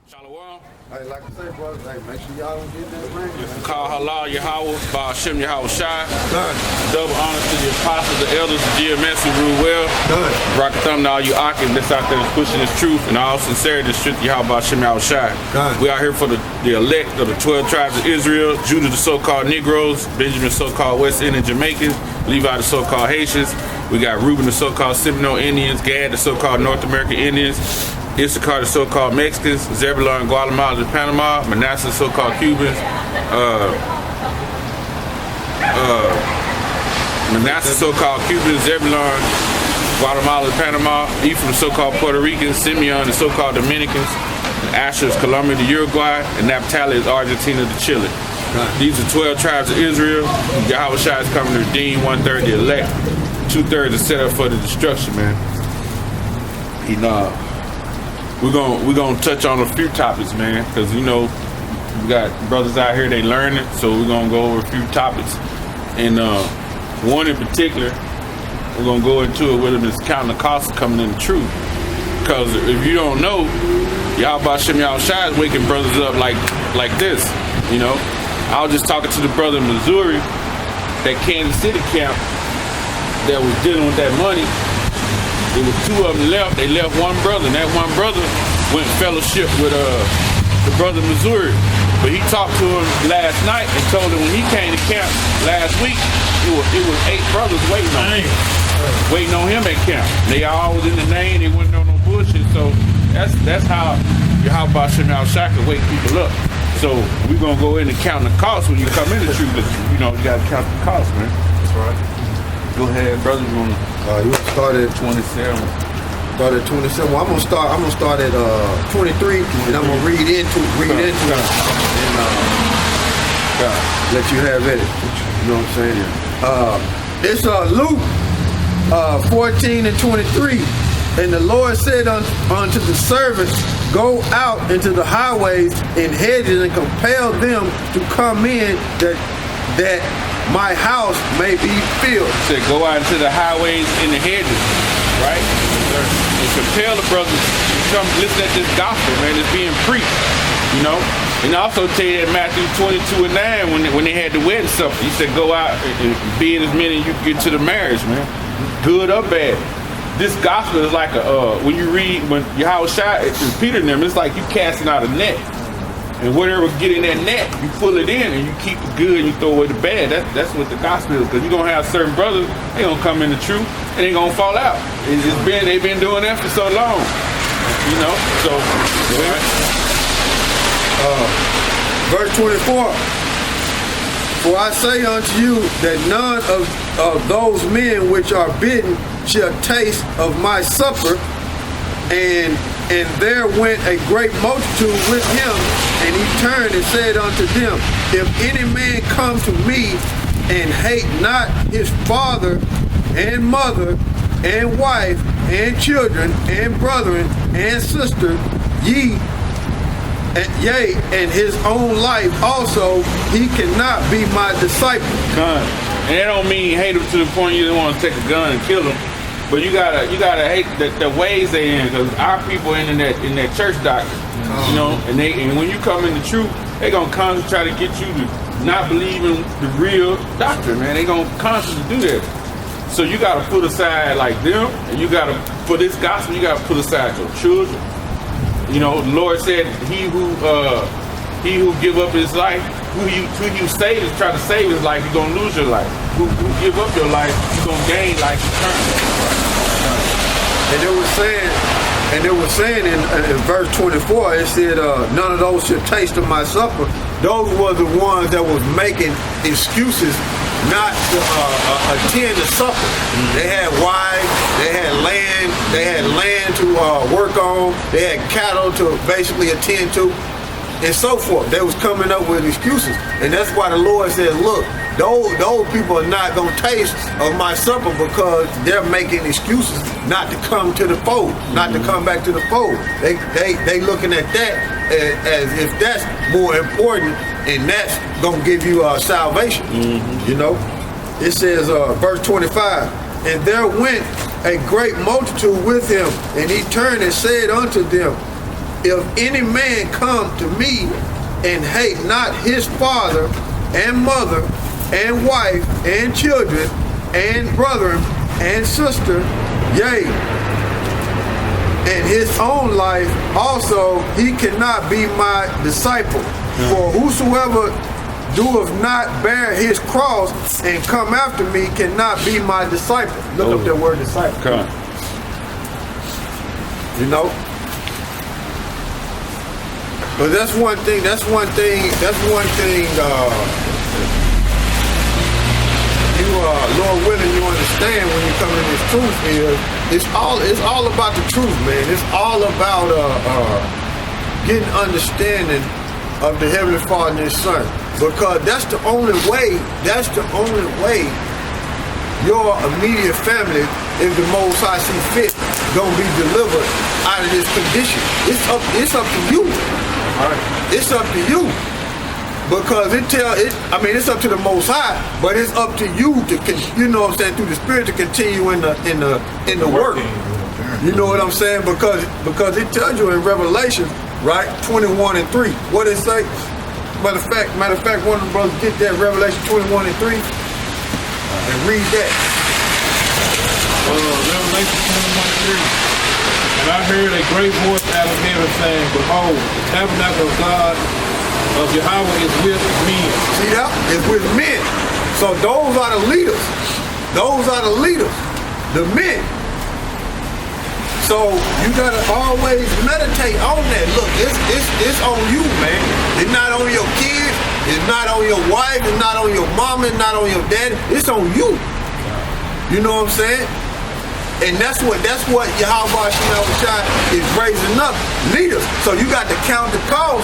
Shalom. Hey, like I say, brothers, hey, make sure y'all don't get that ring. Call Halal Yahweh, Ba'ashem Yahweh Shai. Done. Double honor to the apostles, the elders, the GMS who rule well. Done. Rock a thumb to all you Akim that's out there pushing this truth and all sincerity, the truth, Yahweh Ba'ashem Yahweh Shai. Done. We out here for the elect of the 12 tribes of Israel, Judah the so-called Negroes, Benjamin the so-called West Indian Jamaicans, Levi the so-called Haitians. We got Reuben the so-called Seminole Indians, Gad the so-called North American Indians, Issachar the so-called Mexicans, Zebulon, Guatemala, and Panama, Manasseh the so-called Cubans, Manasseh the so-called Cubans, Zebulon, Guatemala, and Panama, Ephraim the so-called Puerto Ricans, Simeon the so-called Dominicans, and Asher is Colombia to Uruguay, and Naphtali is Argentina to Chile. These are 12 tribes of Israel. Yahweh Shai is coming to redeem 1/3 the elect. 2/3 is set up for the destruction, man. We're gonna touch on a few topics, man, because we got brothers out here, they learning, so we're gonna go over a few topics. And one in particular, we're gonna go into it with them is counting the cost of coming in the truth. Because if you don't know, Yahweh Ba'ashem Yahweh Shai is waking brothers up like this. I was just talking to the brother in Missouri, that Kansas City camp that was dealing with that money. There was two of them left. They left one brother, and that one brother went fellowship with the brother in Missouri. But he talked to him last night and told him when he came to camp last week, it was 8 brothers waiting on him at camp. They all was in the name. They wasn't on no bullshit. So that's how Yahweh Ba'ashem Yahweh Shai can wake people up. So we're gonna go in and count the cost when you come in the truth. You gotta count the cost, man. That's right. Go ahead, brother. You want to start at 27. Start at 27. Well, I'm gonna start at 23, and I'm gonna read into it, and let you have at it. You know what I'm saying? It's Luke 14 and 23. And the Lord said unto the servants, go out into the highways and hedges and compel them to come in, that my house may be filled. Said go out into the highways and the hedges, right? And compel the brothers to come listen at this gospel, man. It's being preached, And also tell you that Matthew 22 and 9 when they had the wedding supper, he said go out and be in as many as you get to the marriage, man. Good or bad. This gospel is like when you read, when Yahweh Shai and Peter and them, it's like you casting out a net. And whatever get in that net, you pull it in and you keep the good and you throw away the bad. That's what the gospel is. Because you're going to have certain brothers, they going to come in the truth and they going to fall out. They've been doing that for so long. So, verse 24. For I say unto you that none of those men which are bidden shall taste of my supper. And there went a great multitude with him, and he turned and said unto them, if any man come to me and hate not his father and mother and wife and children and brethren and sister, yea, and his own life also, he cannot be my disciple. And that don't mean hate them to the point you don't want to take a gun and kill them. But you gotta hate the ways they in, because our people in that church doctrine, and when you come in the truth, they gonna constantly try to get you to not believe in the real doctrine, man. They gonna constantly do that. So you gotta put aside like them, and you gotta, for this gospel, you gotta put aside your children. The Lord said, he who give up his life, who you save is try to save his life, you're gonna lose your life. Who give up your life, you're gonna gain life eternally. And it was saying in verse 24, it said, none of those should taste of my supper. Those were the ones that was making excuses not to attend the supper. Mm-hmm. They had wives, they had land to work on, they had cattle to basically attend to, and so forth. They was coming up with excuses. And that's why the Lord said, look, those people are not going to taste of my supper because they're making excuses not to come to the fold, not to come back to the fold. They looking at that as if that's more important, and that's going to give you salvation. Mm-hmm. It says, verse 25, and there went a great multitude with him, and he turned and said unto them, if any man come to me and hate not his father and mother and wife and children and brethren and sister, yea, and his own life also, he cannot be my disciple. For whosoever doeth not bear his cross and come after me cannot be my disciple. Look up that word disciple. Come. You know? But that's one thing, Lord willing, you understand when you come in this truth is, it's all about the truth, man. It's all about getting understanding of the Heavenly Father and His Son. Because that's the only way your immediate family, if the Most High see fit, gonna be delivered out of this condition. It's up to you. All right. It's up to you. Because it's up to the Most High, but it's up to you to, you know what I'm saying, through the Spirit to continue in the work. You know what I'm saying? Because it tells you in Revelation, right, 21:3. What it say? Matter of fact, one of the brothers get that Revelation 21:3 and read that. Revelation 21:3. And I heard a great voice out of heaven saying, Behold, the tabernacle of God of Yahweh is with men. See that? It's with men. So those are the leaders. The men. So you gotta always meditate on that. Look, it's on you, man. It's not on your kids. It's not on your wife. It's not on your mama. It's not on your daddy. It's on you. You know what I'm saying? And that's what Yahweh Shai is raising up leaders. So you got to count the cost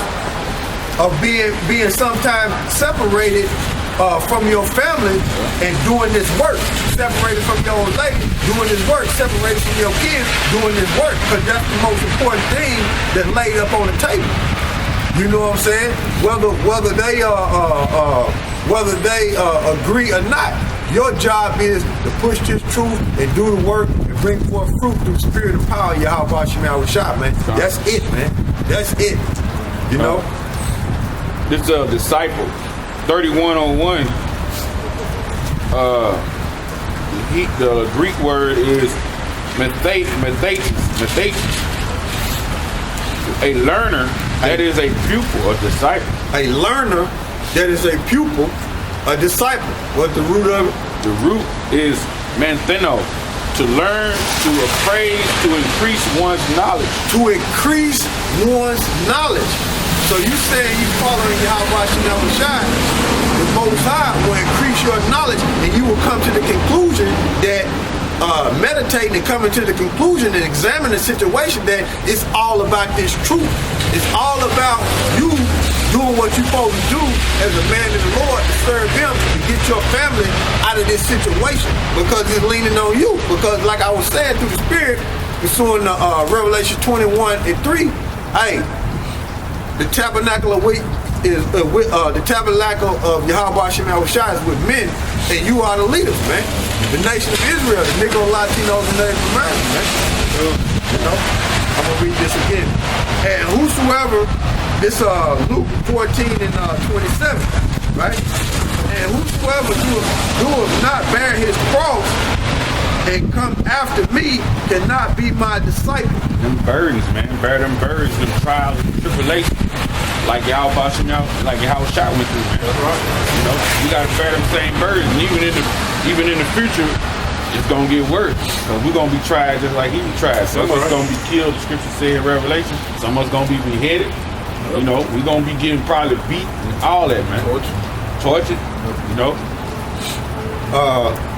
of being sometimes separated from your family and doing this work. Separated from your old lady, doing this work. Separated from your kids, doing this work. Because that's the most important thing that's laid up on the table. You know what I'm saying? Whether they agree or not, your job is to push this truth and do the work and bring forth fruit through the spirit and power of Yahweh Shai, man. That's it, man. That's it. You know? This disciple, 31:01. The Greek word is methates. A learner that is a pupil, a disciple. A learner that is a pupil, a disciple. What's the root of it? The root is mantheno, to learn, to appraise, to increase one's knowledge. To increase one's knowledge. So you saying you following Yahweh Shai, the Most High will increase your knowledge, and you will come to the conclusion that meditating and coming to the conclusion and examining the situation that it's all about this truth. It's all about you doing what you're supposed to do as a man of the Lord to serve Him, to get your family out of this situation, because it's leaning on you. Because like I was saying through the Spirit, pursuing the Revelation 21:3, hey, the tabernacle of the tabernacle of Yahweh Shai is with men, and you are the leaders, man. The nation of Israel, the Negro, Latinos, and Native Americans, man. You know, I'm gonna read this again. And whosoever, this Luke 14:27, right? And whosoever doeth not bear his cross and come after me cannot be my disciple. Them burdens, man. Bear them burdens, them trials and tribulations. Like Yahweh went through, man. That's right. You know, you gotta bear them same burdens. And even in the future, it's gonna get worse. Because we're gonna be tried just like he was tried. Some of us gonna be killed, the scripture say in Revelation. Some of us gonna be beheaded. Yep. You know, we're gonna be getting probably beat and all that, man. Tortured. You know.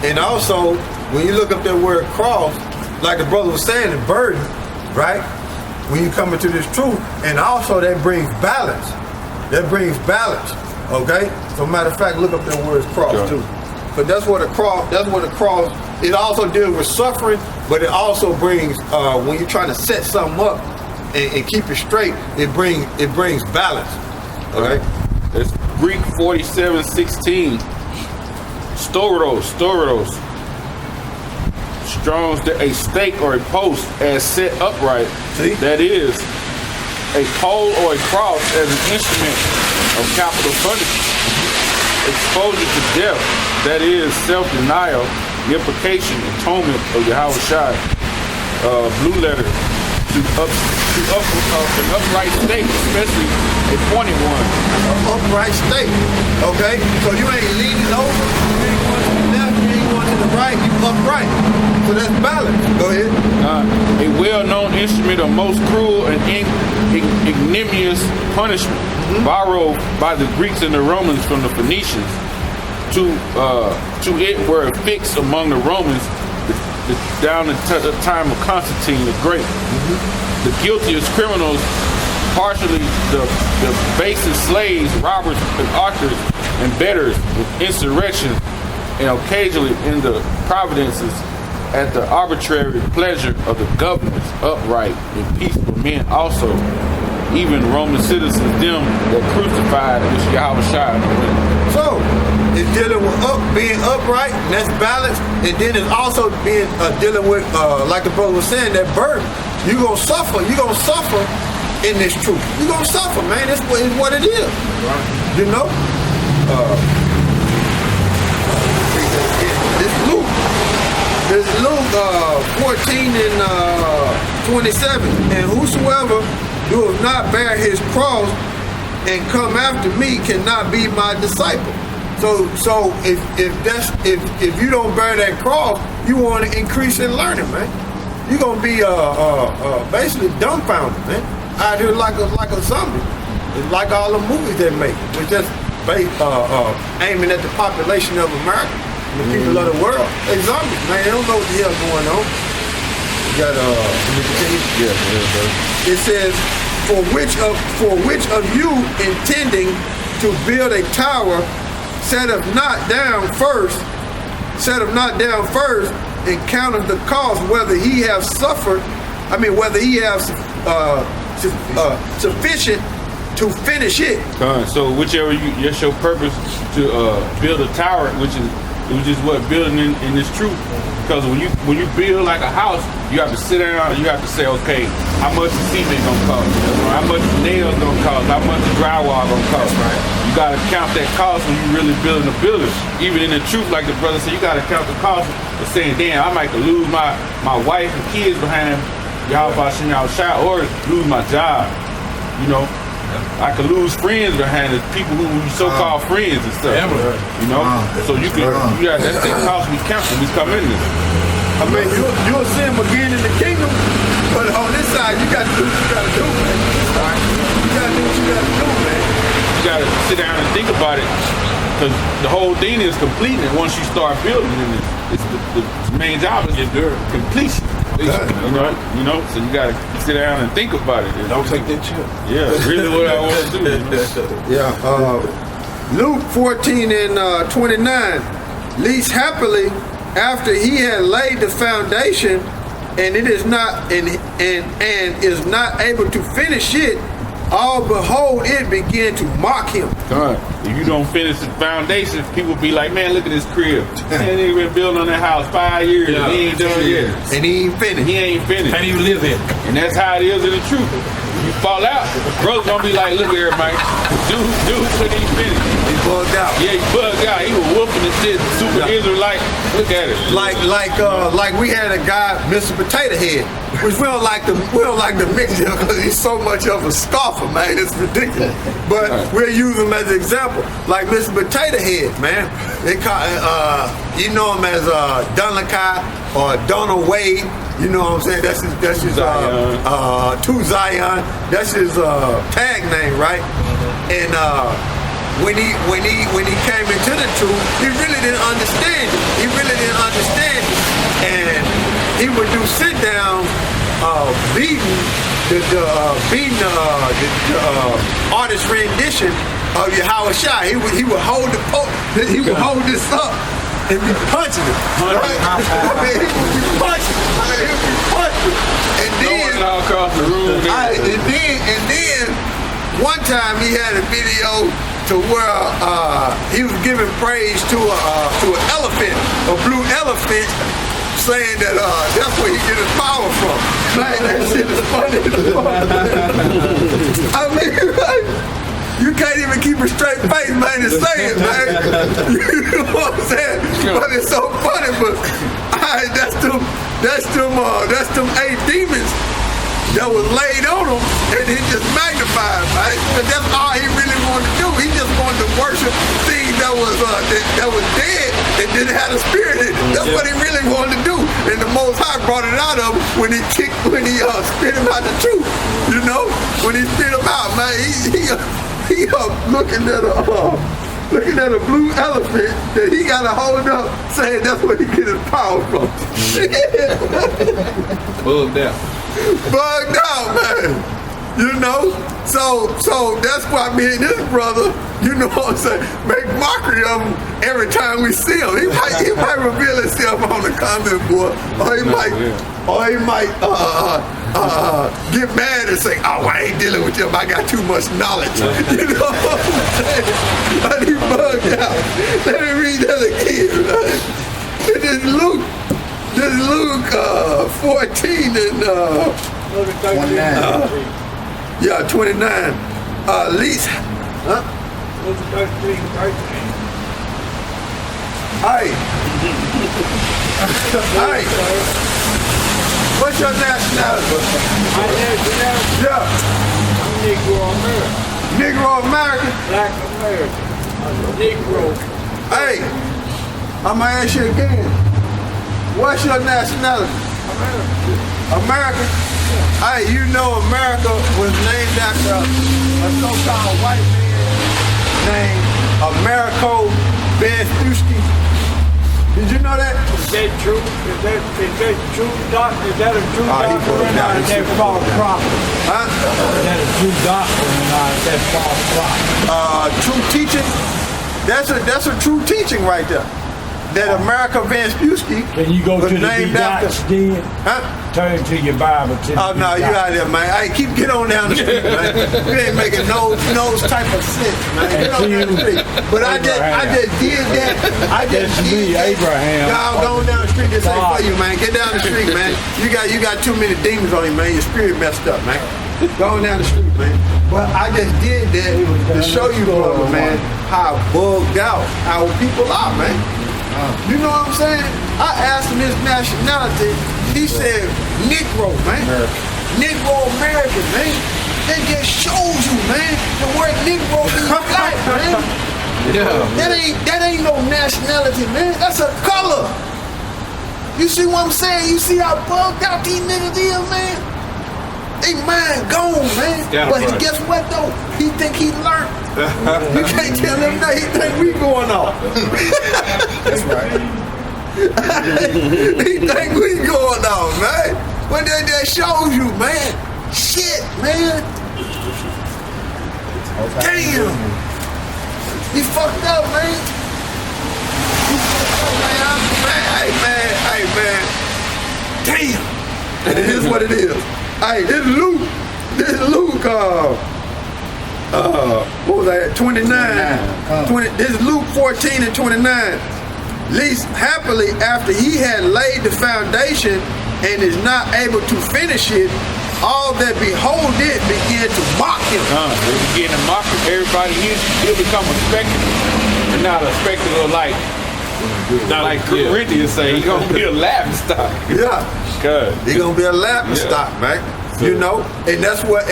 And also, when you look up that word cross, like the brother was saying, the burden, right? When you come into this truth, and also that brings balance. Okay? So matter of fact, look up that word cross too. But that's what a cross, it also deals with suffering, but it also brings, when you're trying to set something up and keep it straight, it brings balance. Okay? It's Greek 47:16. Storos. Strong's a stake or a post as set upright. See? That is a pole or a cross as an instrument of capital punishment. Exposure to death, that is self-denial, the implication, atonement of Yahweh Shai, blue letter, to an upright state, especially a pointed one. An upright state. Okay? So you ain't leaning over, you ain't going to the left, you ain't going to the right, you upright. So that's balance. Go ahead. A well-known instrument of most cruel and ignominious punishment, borrowed by the Greeks and the Romans from the Phoenicians. To it were affixed among the Romans down to the time of Constantine the Great. The guiltiest criminals, partially the basest slaves, robbers and authors and betters with insurrection, and occasionally in the providences at the arbitrary pleasure of the governors, upright and peaceful men also, even Roman citizens, them that crucified this Yahweh Shai. So, it's dealing with being upright, and that's balance, and then it's also being dealing with, like the brother was saying, that burden. You're going to suffer in this truth. You're going to suffer, man. It's what it is. Right. You know? It's Luke. It's Luke 14 and 27. And whosoever doeth not bear his cross and come after me cannot be my disciple. So if you don't bear that cross, you want to increase in learning, man. You're gonna be basically dumbfounded, man. Out here like a zombie. It's like all the movies they make. We're just aiming at the population of America, the people of the world. They zombies, man. They don't know what the hell's going on. You got let me continue? Yeah, bro. It says, for which of you intending to build a tower setteth not down first and counteth the cost, whether he have sufficient to finish it. So whichever that's your purpose to build a tower, which is what building in this truth. Because when you build like a house, you have to sit down, you have to say, okay, how much the cement gonna cost? How much the nails gonna cost? How much the drywall gonna cost? Right. You gotta count that cost when you really building a building. Even in the truth, like the brother said, you gotta count the cost of saying, damn, I might could lose my wife and kids behind Yahweh Shai, or lose my job. You know, I could lose friends behind the people who so-called friends and stuff. You know, so that's the cost we count when we come in this. I mean, you'll see him again in the kingdom, but on this side, you got to do what you got to do, man. All right? You got to do what you got to do, man. You got to sit down and think about it, because the whole thing is completing it once you start building it. It's the main job is completion. You know, so you gotta sit down and think about it. Don't take that chip. Yeah, really what I want to do. You know? Yeah. Luke 14 and 29. Least happily, after he had laid the foundation, and it is not and is not able to finish it, all behold, it began to mock him. If you don't finish the foundation, people be like, man, look at this crib. Man, he been building on that house 5 years, and he ain't done yet. And he ain't finished. Can't even live in. And that's how it is in the truth. You fall out, bro's gonna be like, look at everybody. Dude couldn't even finish. He bugged out. Yeah, he bugged out. He was whooping and shit. Super Israelite. Look at it. Like we had a guy, Mr. Potato Head, which we don't like to mix him because he's so much of a scoffer, man. It's ridiculous. But we'll use him as an example. Like Mr. Potato Head, man. They call you know him as Dunlakai or Donald Wade. You know what I'm saying? That's his To Zion. That's his tag name, right? And when he came into the truth, he really didn't understand it. And he would do sit down, beating the artist rendition of Yahweh Shai. He would hold hold this up and be punching it. Right? He would be punching. And then all across the room. and then one time he had a video to where he was giving praise to an elephant, a blue elephant, saying that that's where he get his power from. Man, that shit is funny as fuck. I mean, like, you can't even keep a straight face, man, and say it, man. You know what I'm saying? But it's so funny, but that's them 8 demons that was laid on him, and he just magnified, right? But that's all he really wanted to do. He just wanted to worship things that was dead and didn't have a spirit in it. That's what he really wanted to do. And the Most High brought it out of him when he spit him out the truth. You know, when he spit him out, man, he looking at a blue elephant that he got to hold up, saying that's where he get his power from. Bugged out, man. You know? So that's why me and this brother, you know what I'm saying, make mockery of him every time we see him. He might reveal himself on the comment board, or he might get mad and say, oh, I ain't dealing with him, I got too much knowledge. You know what I'm saying? But he bugged out. Let me read that again, man. It is Luke 14 and 29. Least, huh? Hey. What's your nationality? My nationality? Yeah. I'm Negro American. Negro American? Black American. I'm a Negro. Hey, I'm gonna ask you again. What's your nationality? American? Hey, you know America was named after a so-called white man named Americo Vespucci. Did you know that? Is that true? Is that true, doctor? Is that a true doctrine or is that false prophet? Huh? Is that a true doctrine or is that false prophet? True teaching? That's a true teaching right there. That America Vespucci Can you go was to the named after. then? Huh? Turn to your Bible. Oh no, you out there, man. Hey, get on down the street, man. You ain't making no type of sense, man. Get on down the street. But I just did that. Abraham. Y'all going down the street. This ain't for you, man. Get down the street, man. You got too many demons on you, man. Your spirit messed up, man. Going down the street, man. But I just did that to show you, brother, man, how bugged out our people are, man. You know what I'm saying? I asked him his nationality. He said Negro, man. Negro American, man. That just shows you, man, the word Negro means black, man. Yeah. That ain't no nationality, man. That's a color. You see what I'm saying? You see how bugged out these niggas is, man? They mind gone, man. But guess what though? He think he learned. You can't tell him that. He think we going off. That's right. He think we going off, man. But that shows you, man. Shit, man. Damn. He fucked up, man. He fucked up, man. Hey, man. Damn. And it is what it is. Hey, this is Luke, what was that, 29. This is Luke 14 and 29. Least happily after he had laid the foundation and is not able to finish it, all that behold it began to mock him. They begin to mock him. Everybody, he'll become a spectacle. And not a spectacle like Corinthians say, he's gonna be a laughing stock. Yeah. Good. He gonna be a laughing stock, man. You know, and that's what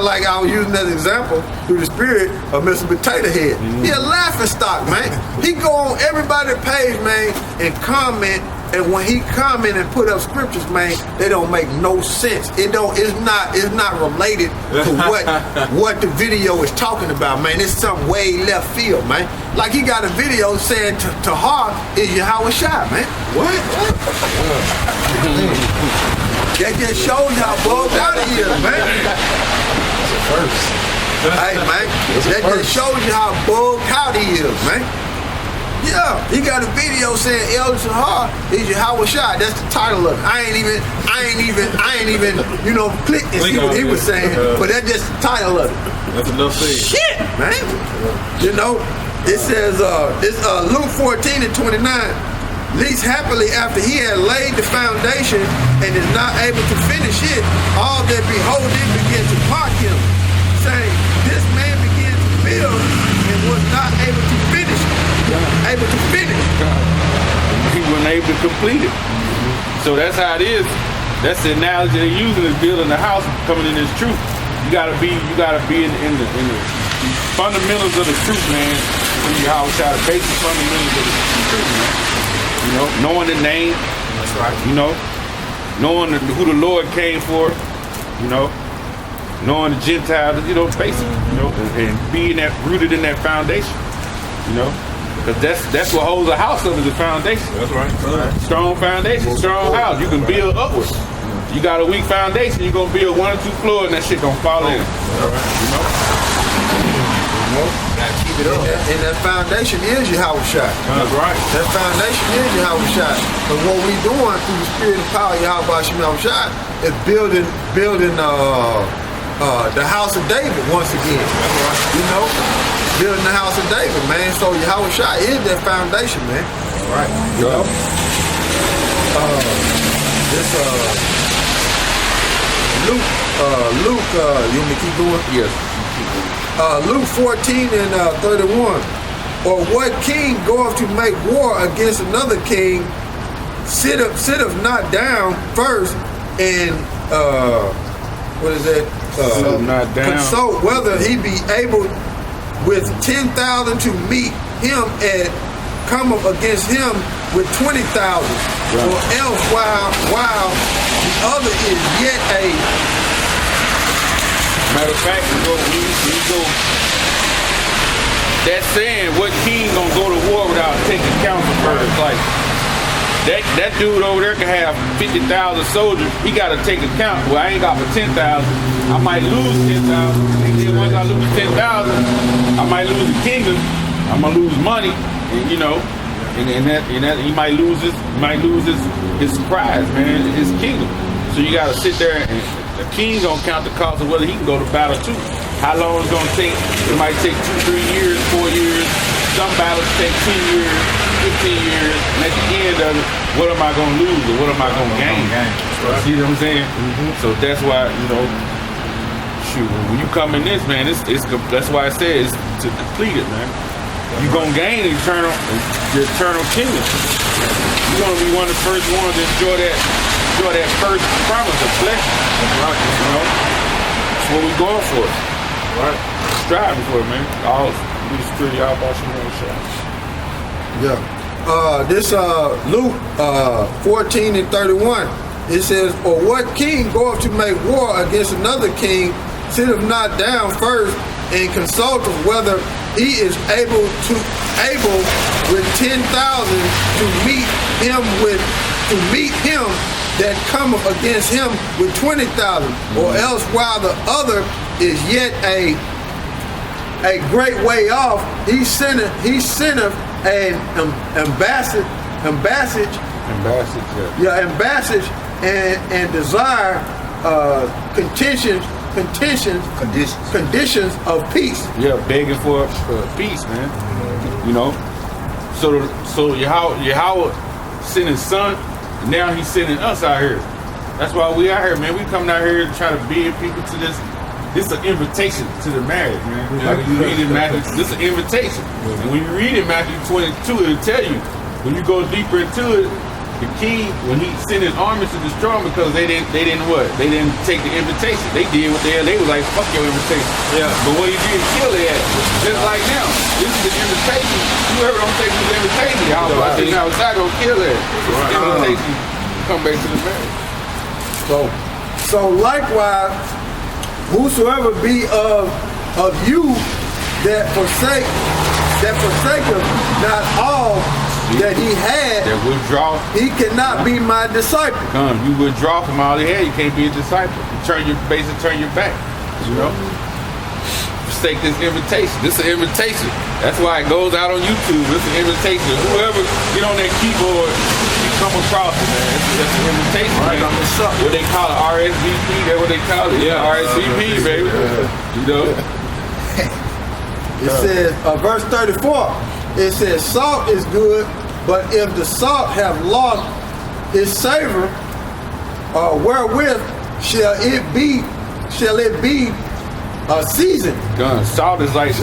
like I was using as an example through the spirit of Mr. Potato Head. He a laughing stock, man. He go on everybody's page, man, and comment. And when he comment and put up scriptures, man, they don't make no sense. It's not related to what the video is talking about, man. It's some way left field, man. Like he got a video saying Tahar is Yahweh Shai, man. What? That just shows how bugged out he is, man. Hey, man. That just shows you how bugged out he is, man. Yeah, he got a video saying El Tahar is Yahweh Shai. That's the title of it. I ain't even, click and see what he was saying. But that's just the title of it. That's enough thing. Shit, man. You know, it says, it's Luke 14 and 29. least happily after he had laid the foundation and is not able to finish it, all that behold it began to mock him, saying, this man began to build and was not able to finish it. Able to finish. He wasn't able to complete it. So that's how it is. That's the analogy they're using, is building the house, coming in this truth. You gotta be in the fundamentals of the truth, man. How we try to basic fundamentals of the truth, man. You know, knowing the name. That's right. You know, knowing who the Lord came for. You know, knowing the Gentiles. You know, basic. You know, and being rooted in that foundation. You know, because that's what holds a house up, is the foundation. That's right. Strong foundation, strong house. You can build upwards. You got a weak foundation, you're gonna build 1 or 2 floors and that shit gonna fall in. All right. You know? Gotta keep it up. And that foundation is Yahweh Shai. That's right. That foundation is Yahweh Shai. But what we doing through the spirit and power of Yahweh Shai is building the house of David once again. That's right. You know? Building the house of David, man. So Yahweh Shai is that foundation, man. All right. You know? Luke, you want me to keep going? Yes. Luke 14 and 31. Or what king goeth to make war against another king, sitteth not down first and what is that? Not down. Consult whether he be able with 10,000 to meet him and come up against him with 20,000. Right. Or else while the other is yet a. Matter of fact, we go. That's saying, what king gonna go to war without taking counsel first? Like that dude over there can have 50,000 soldiers. He got to take account. Well, I ain't got for 10,000. I might lose 10,000. And then once I lose 10,000, I might lose the kingdom. I'm gonna lose money, and you know. And that he might lose his prize, man, his kingdom. So you gotta sit there, and the king gonna count the cost of whether he can go to battle too. How long it's gonna take? It might take 2, 3 years, 4 years. Some battles take 10 years, 15 years. And at the end of it, what am I gonna lose or what am I gonna gain? See what I'm saying? Mm-hmm. So that's why, you know, shoot, when you come in this, man, it's that's why I said it's to complete it, man. You're gonna gain the eternal kingdom. You're gonna be one of the first ones to enjoy that first promise of blessing. Right. You know? That's what we're going for. Right. Striving for it, man. All be security all about your own shot. Yeah. This Luke 14 and 31. It says, or what king goeth to make war against another king, sitteth not down first and consulteth whether he is able with 10,000 to meet him that cometh against him with 20,000, or else while the other is yet a great way off, he sendeth an ambassage and desire conditions of peace. Yeah, begging for peace, man. You know, so Yahweh sent his son, and now he's sending us out here. That's why we out here, man. We coming out here to try to bid people to this. This is an invitation to the marriage, man. Like you read in Matthew, this is an invitation. And when you read in Matthew 22, it'll tell you, when you go deeper into it, the king, when he sent his armies to destroy them, because they didn't take the invitation. They did what they was like, fuck your invitation. Yeah. But what he did, kill their ass. Just like now, this is the invitation. Whoever don't take this invitation, y'all about to now it's not gonna kill their ass. This is the invitation. Come back to the marriage. So likewise, whosoever be of you that forsaketh not all that he had, that withdraw, he cannot be my disciple. You withdraw from all he had, you can't be a disciple. You turn your back. You know? Forsake this invitation. This is an invitation. That's why it goes out on YouTube. It's an invitation. Whoever get on that keyboard, you come across it, man. It's an invitation. Right. What they call it, RSVP, that's what they call it. Yeah, RSVP, baby. You know? It says, verse 34, it says, salt is good, But if the salt have lost its savor, wherewith shall it be seasoned? Salt is like